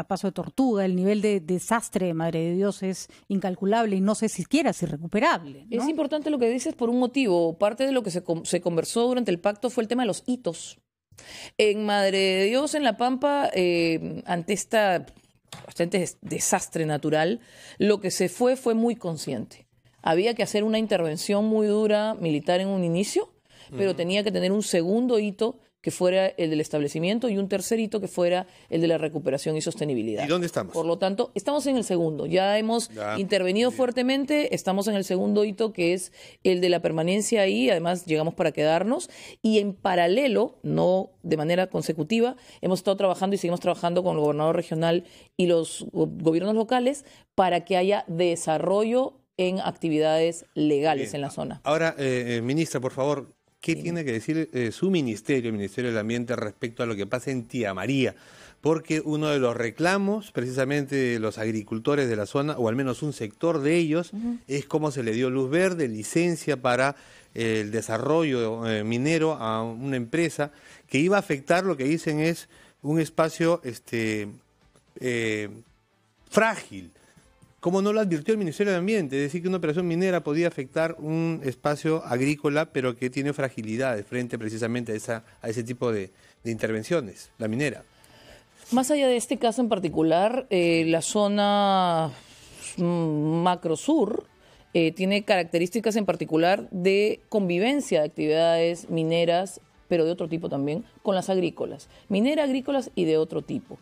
paso de tortuga. El nivel de desastre de Madre de Dios es incalculable y no sé siquiera si irrecuperable, ¿no? Es importante lo que dices por un motivo. Parte de lo que se conversó durante el pacto fue el tema de los hitos. En Madre de Dios, en La Pampa, ante este desastre natural, lo que se fue muy consciente. Había que hacer una intervención muy dura militar en un inicio, pero tenía que tener un segundo hito que fuera el del establecimiento y un tercer hito que fuera el de la recuperación y sostenibilidad. ¿Y dónde estamos? Por lo tanto, estamos en el segundo. Ya hemos intervenido fuertemente, estamos en el segundo hito, que es el de la permanencia ahí. Además, llegamos para quedarnos. Y en paralelo, no de manera consecutiva, hemos estado trabajando y seguimos trabajando con el gobernador regional y los gobiernos locales para que haya desarrollo en actividades legales en la zona. Ahora, ministra, por favor, ¿qué tiene que decir su ministerio, el Ministerio del Ambiente, respecto a lo que pasa en Tía María? Porque uno de los reclamos, precisamente de los agricultores de la zona, o al menos un sector de ellos, es cómo se le dio luz verde, licencia para el desarrollo minero a una empresa que iba a afectar, lo que dicen es un espacio frágil. Como no lo advirtió el Ministerio de Ambiente, es decir, que una operación minera podía afectar un espacio agrícola, pero que tiene fragilidades frente precisamente a ese tipo de intervenciones, la minera. Más allá de este caso en particular, la zona macrosur tiene características en particular de convivencia de actividades mineras, pero de otro tipo también, con las agrícolas. Minera, agrícolas y de otro tipo.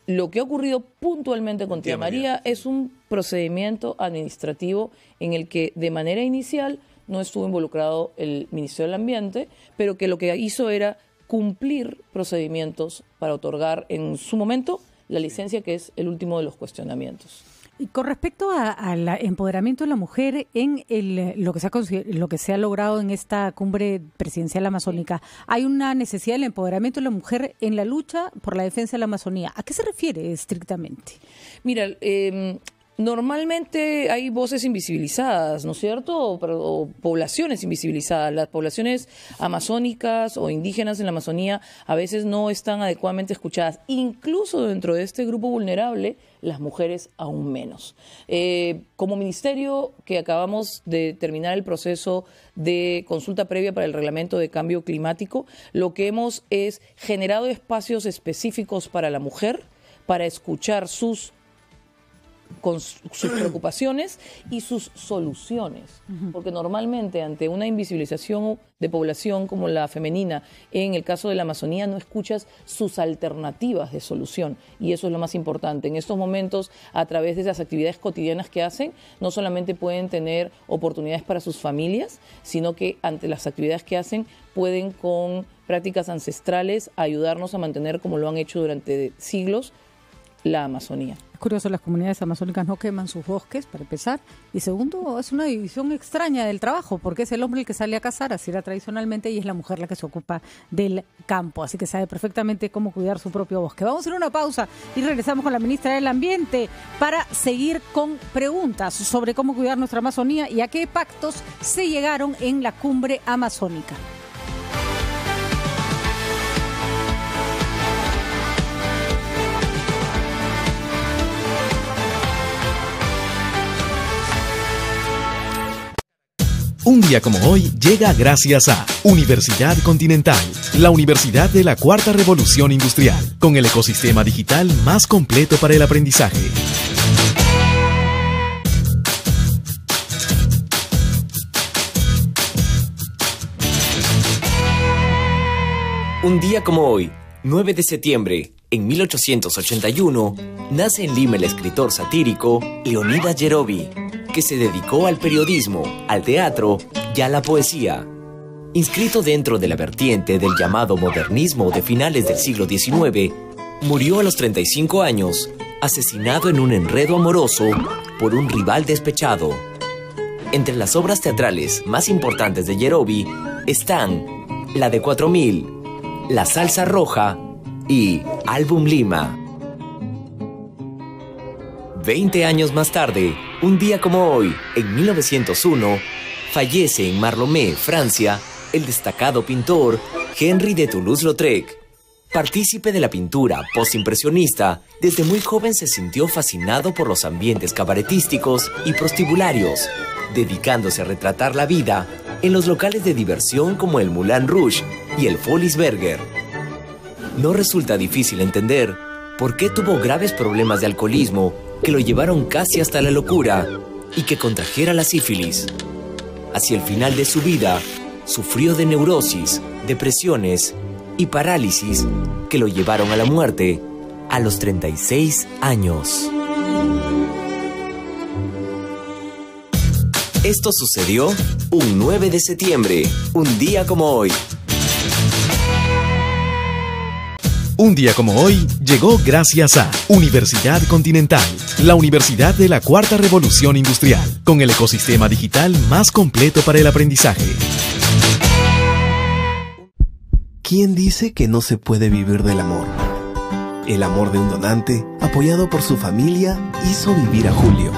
Lo que ha ocurrido puntualmente con Tía María es un procedimiento administrativo en el que de manera inicial no estuvo involucrado el Ministerio del Ambiente, pero que lo que hizo era cumplir procedimientos para otorgar en su momento la licencia, que es el último de los cuestionamientos. Y con respecto al empoderamiento de la mujer en lo que se ha logrado en esta cumbre presidencial amazónica, hay una necesidad del empoderamiento de la mujer en la lucha por la defensa de la Amazonía. ¿A qué se refiere estrictamente? Mira, normalmente hay voces invisibilizadas, ¿no es cierto? O poblaciones invisibilizadas. Las poblaciones amazónicas o indígenas en la Amazonía a veces no están adecuadamente escuchadas. Incluso dentro de este grupo vulnerable, las mujeres aún menos. Como ministerio que acabamos de terminar el proceso de consulta previa para el reglamento de cambio climático, lo que hemos es generado espacios específicos para la mujer, para escuchar sus con sus preocupaciones y sus soluciones. Porque normalmente ante una invisibilización de población como la femenina, en el caso de la Amazonía, no escuchas sus alternativas de solución. Y eso es lo más importante. En estos momentos, a través de las actividades cotidianas que hacen, no solamente pueden tener oportunidades para sus familias, sino que ante las actividades que hacen, pueden con prácticas ancestrales ayudarnos a mantener, como lo han hecho durante siglos, la Amazonía. Es curioso, las comunidades amazónicas no queman sus bosques, para empezar. Y segundo, es una división extraña del trabajo, porque es el hombre el que sale a cazar, así era tradicionalmente, y es la mujer la que se ocupa del campo. Así que sabe perfectamente cómo cuidar su propio bosque. Vamos a hacer una pausa y regresamos con la ministra del Ambiente para seguir con preguntas sobre cómo cuidar nuestra Amazonía y a qué pactos se llegaron en la cumbre amazónica. Un día como hoy llega gracias a Universidad Continental, la universidad de la Cuarta Revolución Industrial, con el ecosistema digital más completo para el aprendizaje. Un día como hoy, 9 de septiembre, en 1881, nace en Lima el escritor satírico Leonidas Yerovi, que se dedicó al periodismo, al teatro y a la poesía. Inscrito dentro de la vertiente del llamado modernismo de finales del siglo XIX, murió a los 35 años, asesinado en un enredo amoroso por un rival despechado. Entre las obras teatrales más importantes de Yerovi están la de 4000, La Salsa Roja y Álbum Lima. 20 años más tarde, un día como hoy, en 1901, fallece en Marlomé, Francia, el destacado pintor Henri de Toulouse-Lautrec. Partícipe de la pintura postimpresionista, desde muy joven se sintió fascinado por los ambientes cabaretísticos y prostibularios, dedicándose a retratar la vida en los locales de diversión como el Moulin Rouge y el Folies Bergère. No resulta difícil entender por qué tuvo graves problemas de alcoholismo que lo llevaron casi hasta la locura y que contrajera la sífilis. Hacia el final de su vida, sufrió de neurosis, depresiones y parálisis que lo llevaron a la muerte a los 36 años. Esto sucedió un 9 de septiembre, un día como hoy. Un día como hoy llegó gracias a Universidad Continental, la universidad de la Cuarta Revolución Industrial, con el ecosistema digital más completo para el aprendizaje. ¿Quién dice que no se puede vivir del amor? El amor de un donante, apoyado por su familia, hizo vivir a Julio.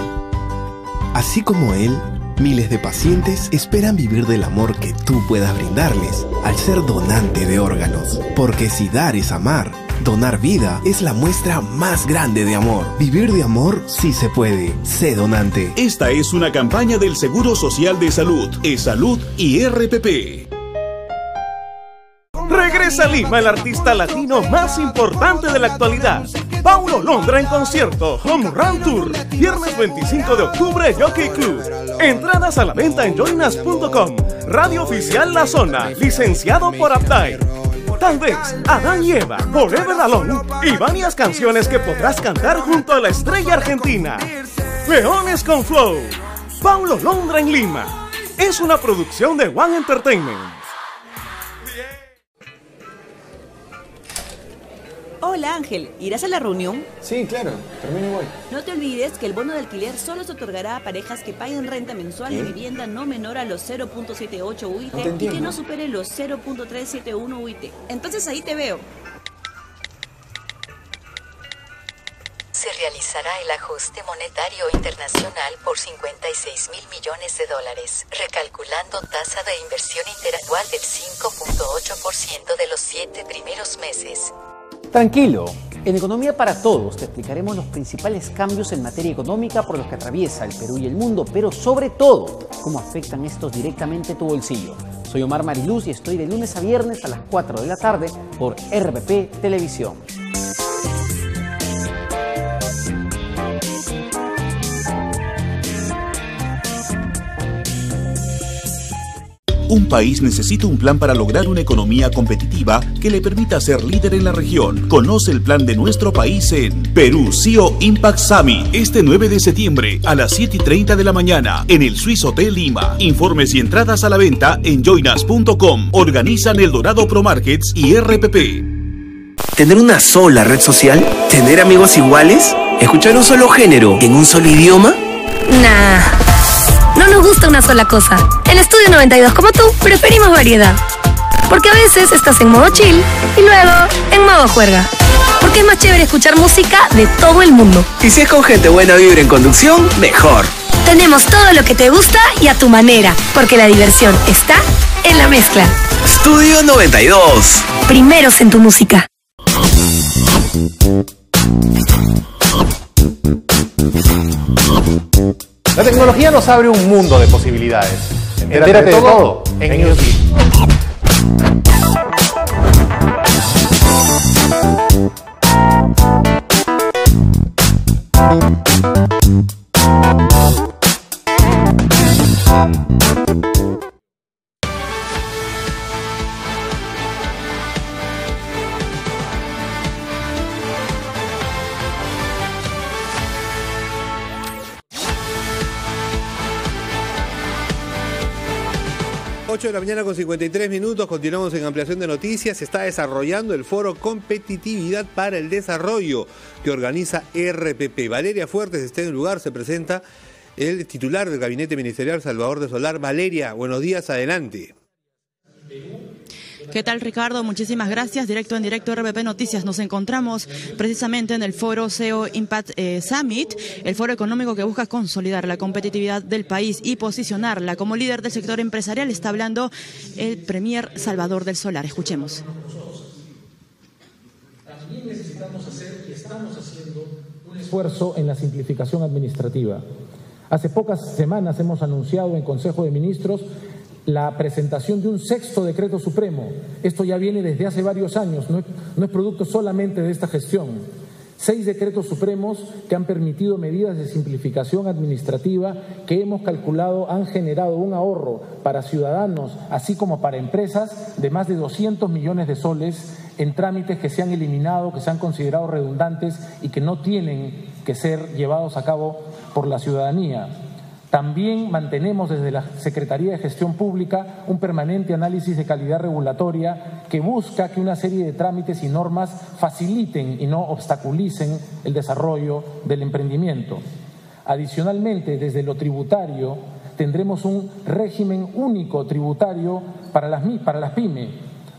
Así como él, miles de pacientes esperan vivir del amor que tú puedas brindarles al ser donante de órganos. Porque si dar es amar, donar vida es la muestra más grande de amor. Vivir de amor sí se puede. Sé donante. Esta es una campaña del Seguro Social de Salud, E-Salud y RPP. Regresa a Lima el artista latino más importante de la actualidad, Paulo Londra en concierto Home Run Tour, viernes 25 de octubre, Jockey Club. Entradas a la venta en joinas.com. Radio Oficial La Zona, licenciado por Uptime. Tal vez Adán y Eva, Forever Alone y varias canciones que podrás cantar junto a la estrella argentina. Leones con Flow, Paulo Londra en Lima. Es una producción de One Entertainment. Hola Ángel, ¿irás a la reunión? Sí, claro, termino y voy. No te olvides que el bono de alquiler solo se otorgará a parejas que paguen renta mensual de vivienda no menor a los 0.78 UIT y que no supere los 0.371 UIT. Entonces ahí te veo. Se realizará el ajuste monetario internacional por 56.000 millones de dólares, recalculando tasa de inversión interanual del 5.8% de los 7 primeros meses. Tranquilo, en Economía para Todos te explicaremos los principales cambios en materia económica por los que atraviesa el Perú y el mundo, pero sobre todo, cómo afectan estos directamente tu bolsillo. Soy Omar Mariluz y estoy de lunes a viernes a las 4 de la tarde por RPP Televisión. Un país necesita un plan para lograr una economía competitiva que le permita ser líder en la región. Conoce el plan de nuestro país en Perú CEO Impact Summit, este 9 de septiembre a las 7:30 de la mañana en el Swiss Hotel Lima. Informes y entradas a la venta en joinas.com. Organizan El Dorado Pro Markets y RPP. ¿Tener una sola red social? ¿Tener amigos iguales? ¿Escuchar un solo género en un solo idioma? Nah, no nos gusta una sola cosa. En Estudio 92, como tú, preferimos variedad. Porque a veces estás en modo chill y luego en modo juerga. Porque es más chévere escuchar música de todo el mundo. Y si es con gente buena vibra en conducción, mejor. Tenemos todo lo que te gusta y a tu manera. Porque la diversión está en la mezcla. Estudio 92. Primeros en tu música. La tecnología nos abre un mundo de posibilidades. Entérate de todo en Newsbeat. De la mañana con 53 minutos, continuamos en ampliación de noticias. Se está desarrollando el foro Competitividad para el Desarrollo que organiza RPP. Valeria Fuertes está en el lugar, se presenta el titular del Gabinete Ministerial, Salvador de Solar. Valeria, buenos días, adelante. ¿Qué tal, Ricardo? Muchísimas gracias. Directo en directo RPP Noticias. Nos encontramos precisamente en el foro CEO Impact Summit, el foro económico que busca consolidar la competitividad del país y posicionarla como líder del sector empresarial. Está hablando el Premier Salvador del Solar. Escuchemos. También necesitamos hacer y estamos haciendo un esfuerzo en la simplificación administrativa. Hace pocas semanas hemos anunciado en Consejo de Ministros la presentación de un 6º decreto supremo. Esto ya viene desde hace varios años, no es producto solamente de esta gestión. 6 decretos supremos que han permitido medidas de simplificación administrativa que hemos calculado han generado un ahorro para ciudadanos, así como para empresas, de más de 200 millones de soles en trámites que se han eliminado, que se han considerado redundantes y que no tienen que ser llevados a cabo por la ciudadanía. También mantenemos desde la Secretaría de Gestión Pública un permanente análisis de calidad regulatoria que busca que una serie de trámites y normas faciliten y no obstaculicen el desarrollo del emprendimiento. Adicionalmente, desde lo tributario, tendremos un régimen único tributario para las pymes,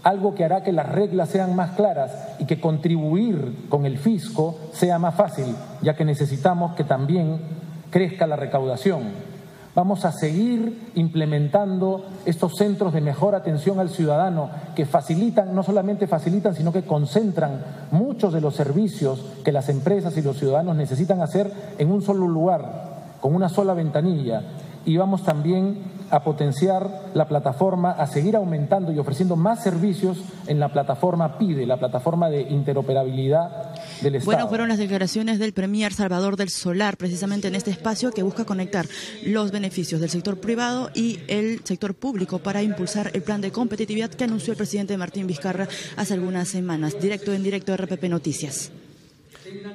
algo que hará que las reglas sean más claras y que contribuir con el fisco sea más fácil, ya que necesitamos que también crezca la recaudación. Vamos a seguir implementando estos centros de mejor atención al ciudadano que facilitan, no solamente facilitan, sino que concentran muchos de los servicios que las empresas y los ciudadanos necesitan hacer en un solo lugar, con una sola ventanilla. Y vamos también a potenciar la plataforma, a seguir aumentando y ofreciendo más servicios en la plataforma PIDE, la plataforma de interoperabilidad del Estado. Bueno, fueron las declaraciones del Premier Salvador del Solar, precisamente en este espacio que busca conectar los beneficios del sector privado y el sector público para impulsar el plan de competitividad que anunció el presidente Martín Vizcarra hace algunas semanas. Directo en directo RPP Noticias.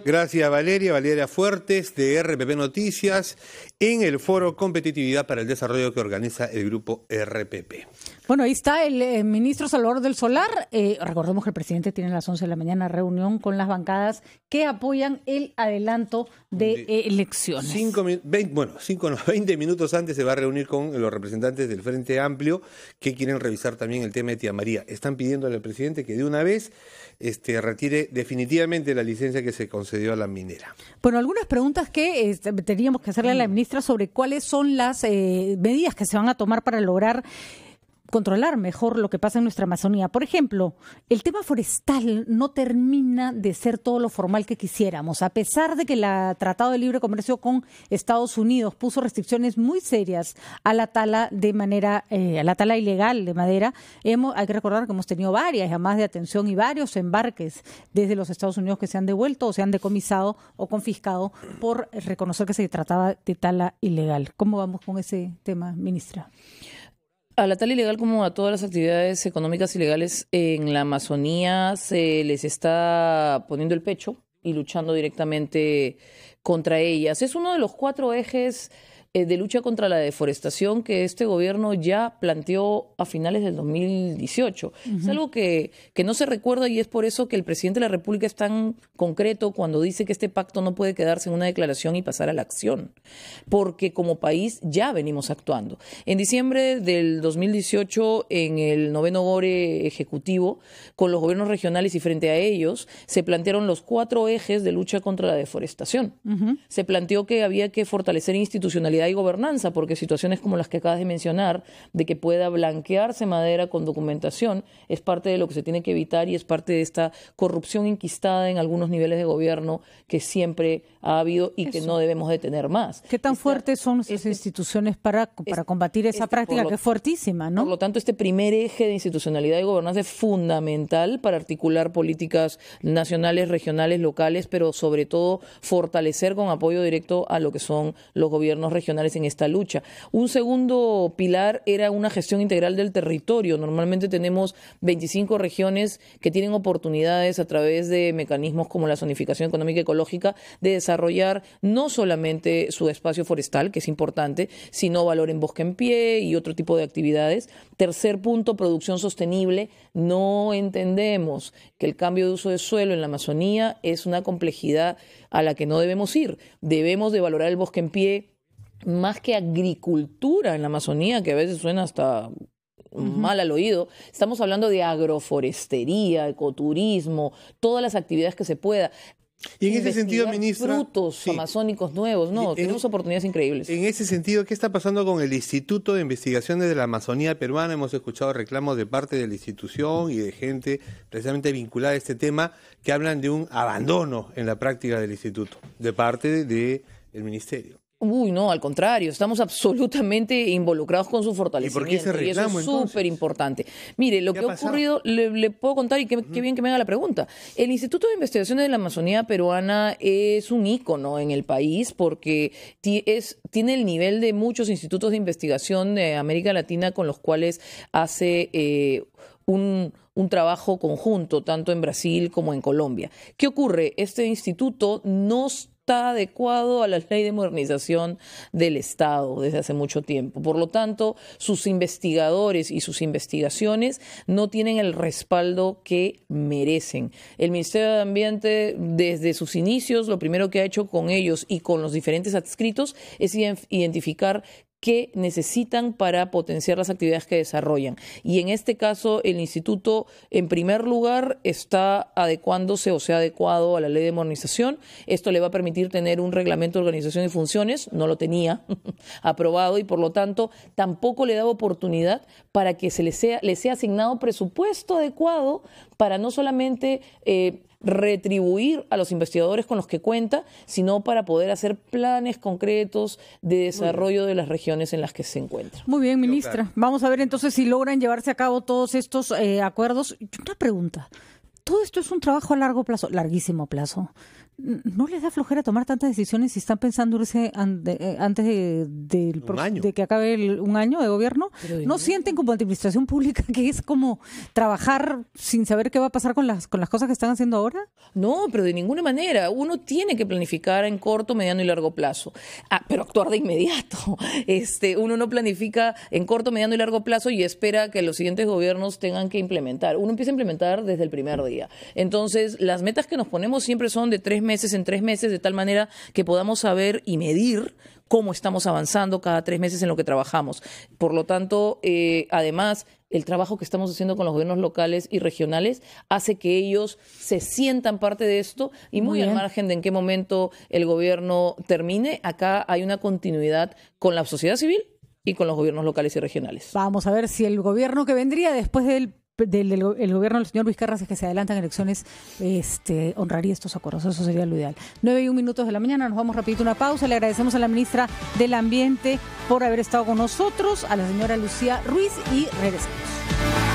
Gracias, Valeria. Valeria Fuertes de RPP Noticias en el Foro Competitividad para el Desarrollo que organiza el grupo RPP. Bueno, ahí está el ministro Salvador del Solar. Recordemos que el presidente tiene a las 11 de la mañana reunión con las bancadas que apoyan el adelanto de elecciones. 20 minutos antes se va a reunir con los representantes del Frente Amplio que quieren revisar también el tema de Tía María. Están pidiéndole al presidente que de una vez retire definitivamente la licencia que se concedió a la minera. Bueno, algunas preguntas que teníamos que hacerle a la ministra sobre cuáles son las medidas que se van a tomar para lograr controlar mejor lo que pasa en nuestra Amazonía. Por ejemplo, el tema forestal no termina de ser todo lo formal que quisiéramos. A pesar de que el Tratado de Libre Comercio con Estados Unidos puso restricciones muy serias a la tala a la tala ilegal de madera, hay que recordar que hemos tenido varias llamadas de atención y varios embarques desde los Estados Unidos que se han devuelto o se han decomisado o confiscado por reconocer que se trataba de tala ilegal. ¿Cómo vamos con ese tema, ministra? A la tala ilegal como a todas las actividades económicas ilegales en la Amazonía se les está poniendo el pecho y luchando directamente contra ellas. Es uno de los 4 ejes de lucha contra la deforestación que este gobierno ya planteó a finales del 2018. Es algo que no se recuerda y es por eso que el presidente de la República es tan concreto cuando dice que este pacto no puede quedarse en una declaración y pasar a la acción, porque como país ya venimos actuando. En diciembre del 2018, en el 9º GORE ejecutivo, con los gobiernos regionales y frente a ellos, se plantearon los 4 ejes de lucha contra la deforestación. Se planteó que había que fortalecer institucionalidad y gobernanza, porque situaciones como las que acabas de mencionar, de que pueda blanquearse madera con documentación, es parte de lo que se tiene que evitar y es parte de esta corrupción enquistada en algunos niveles de gobierno que siempre ha habido y que no debemos de tener más. ¿Qué tan fuertes son nuestras instituciones para combatir esa práctica que es fuertísima, ¿no? Por lo tanto, este primer eje de institucionalidad y gobernanza es fundamental para articular políticas nacionales, regionales, locales, pero sobre todo fortalecer con apoyo directo a lo que son los gobiernos regionales en esta lucha. Un segundo pilar era una gestión integral del territorio. Normalmente tenemos 25 regiones que tienen oportunidades a través de mecanismos como la zonificación económica y ecológica de desarrollar no solamente su espacio forestal, que es importante, sino valor en bosque en pie y otro tipo de actividades. Tercer punto, producción sostenible. No entendemos que el cambio de uso de suelo en la Amazonía es una complejidad a la que no debemos ir. Debemos de valorar el bosque en pie más que agricultura en la Amazonía, que a veces suena hasta mal al oído. Estamos hablando de agroforestería, ecoturismo, todas las actividades que se pueda. Y en ese sentido, ministra, frutos amazónicos nuevos, tenemos oportunidades increíbles. En ese sentido, ¿qué está pasando con el Instituto de Investigaciones de la Amazonía Peruana? Hemos escuchado reclamos de parte de la institución y de gente precisamente vinculada a este tema que hablan de un abandono en la práctica del instituto de parte del ministerio. Uy, no, al contrario, estamos absolutamente involucrados con su fortalecimiento. ¿Y por qué ese reclamo, y eso es súper importante. Mire, lo que ha ocurrido, le puedo contar, y qué bien que me haga la pregunta. El Instituto de Investigaciones de la Amazonía Peruana es un ícono en el país porque tiene el nivel de muchos institutos de investigación de América Latina con los cuales hace un trabajo conjunto, tanto en Brasil como en Colombia. ¿Qué ocurre? Este instituto no está adecuado a la ley de modernización del Estado desde hace mucho tiempo. Por lo tanto, sus investigadores y sus investigaciones no tienen el respaldo que merecen. El Ministerio de Ambiente, desde sus inicios, lo primero que ha hecho con ellos y con los diferentes adscritos es identificar qué necesitan para potenciar las actividades que desarrollan. Y en este caso, el instituto, en primer lugar, está adecuándose o se ha adecuado a la ley de modernización. Esto le va a permitir tener un reglamento de organización y funciones, no lo tenía aprobado y por lo tanto tampoco le da oportunidad para que le sea asignado presupuesto adecuado para no solamente retribuir a los investigadores con los que cuenta, sino para poder hacer planes concretos de desarrollo de las regiones en las que se encuentran. Muy bien, ministra. Vamos a ver entonces si logran llevarse a cabo todos estos acuerdos. Una pregunta. Todo esto es un trabajo a largo plazo, larguísimo plazo. ¿No les da flojera tomar tantas decisiones si están pensando irse antes de que acabe un año de gobierno? ¿No sienten como administración pública que es como trabajar sin saber qué va a pasar con las cosas que están haciendo ahora? No, pero de ninguna manera. Uno tiene que planificar en corto, mediano y largo plazo. Pero actuar de inmediato. Uno no planifica en corto, mediano y largo plazo y espera que los siguientes gobiernos tengan que implementar. Uno empieza a implementar desde el primer día. Entonces, las metas que nos ponemos siempre son de 3 meses en 3 meses, de tal manera que podamos saber y medir cómo estamos avanzando cada 3 meses en lo que trabajamos. Por lo tanto, además, el trabajo que estamos haciendo con los gobiernos locales y regionales hace que ellos se sientan parte de esto y muy al margen de en qué momento el gobierno termine, acá hay una continuidad con la sociedad civil y con los gobiernos locales y regionales. Vamos a ver si el gobierno que vendría después del gobierno del señor Vizcarra, si es que se adelantan elecciones, honraría estos acuerdos. Eso sería lo ideal. 9:01 de la mañana, nos vamos rapidito a una pausa. Le agradecemos a la ministra del Ambiente por haber estado con nosotros, a la señora Lucía Ruiz y regresamos.